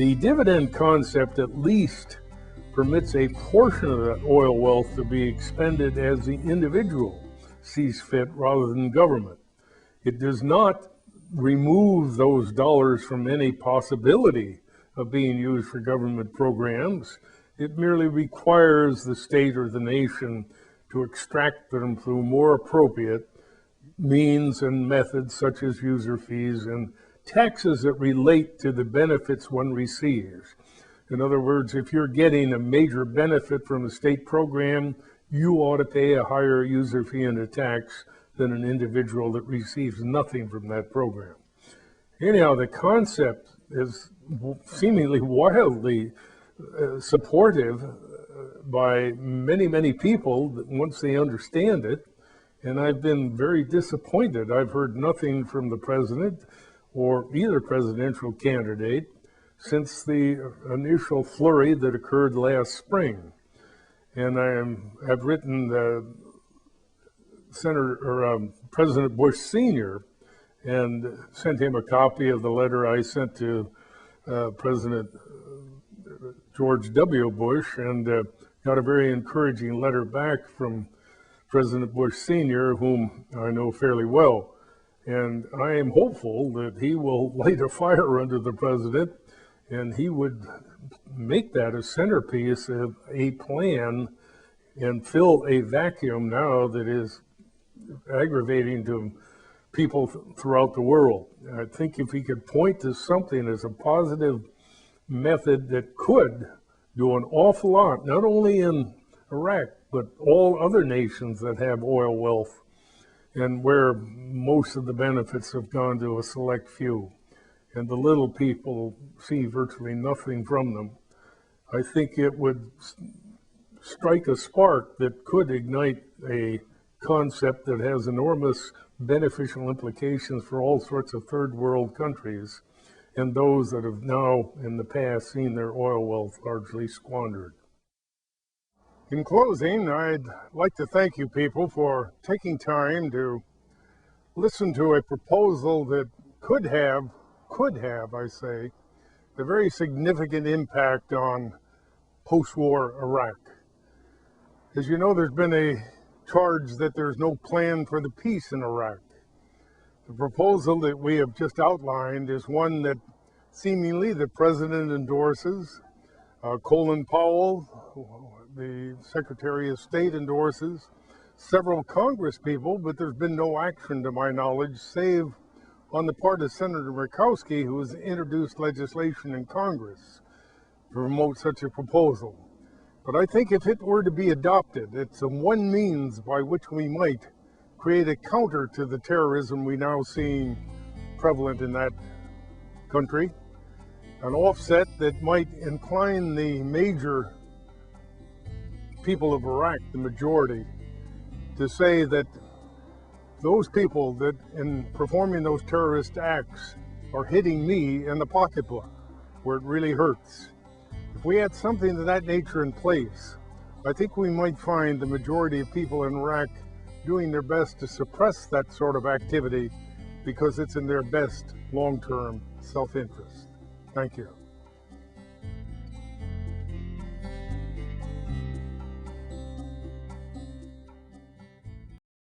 The dividend concept at least permits a portion of that oil wealth to be expended as the individual sees fit rather than government. It does not remove those dollars from any possibility of being used for government programs. It merely requires the state or the nation to extract them through more appropriate means and methods, such as user fees and taxes that relate to the benefits one receives. In other words, if you're getting a major benefit from a state program, you ought to pay a higher user fee and a tax than an individual that receives nothing from that program. Anyhow, the concept is seemingly wildly supportive by many, many people once they understand it. And I've been very disappointed. I've heard nothing from the president or either presidential candidate since the initial flurry that occurred last spring. And I've written President Bush Sr. and sent him a copy of the letter I sent to President George W. Bush, and got a very encouraging letter back from President Bush Sr., whom I know fairly well. And I am hopeful that he will light a fire under the president, and he would make that a centerpiece of a plan and fill a vacuum now that is aggravating to people throughout the world. I think if he could point to something as a positive method that could do an awful lot, not only in Iraq, but all other nations that have oil wealth and where most of the benefits have gone to a select few, and the little people see virtually nothing from them, I think it would strike a spark that could ignite a concept that has enormous beneficial implications for all sorts of third world countries and those that have now in the past seen their oil wealth largely squandered. In closing, I'd like to thank you people for taking time to listen to a proposal that could have, I say, a very significant impact on post-war Iraq. As you know, there's been a charge that there's no plan for the peace in Iraq. The proposal that we have just outlined is one that seemingly the president endorses, Colin Powell, the Secretary of State endorses, several Congress people, but there's been no action to my knowledge, save on the part of Senator Murkowski, who has introduced legislation in Congress to promote such a proposal. But I think if it were to be adopted, it's one means by which we might create a counter to the terrorism we now see prevalent in that country, an offset that might incline the major people of Iraq, the majority, to say that those people that in performing those terrorist acts are hitting me in the pocketbook where it really hurts. If we had something of that nature in place, I think we might find the majority of people in Iraq doing their best to suppress that sort of activity because it's in their best long-term self-interest. Thank you.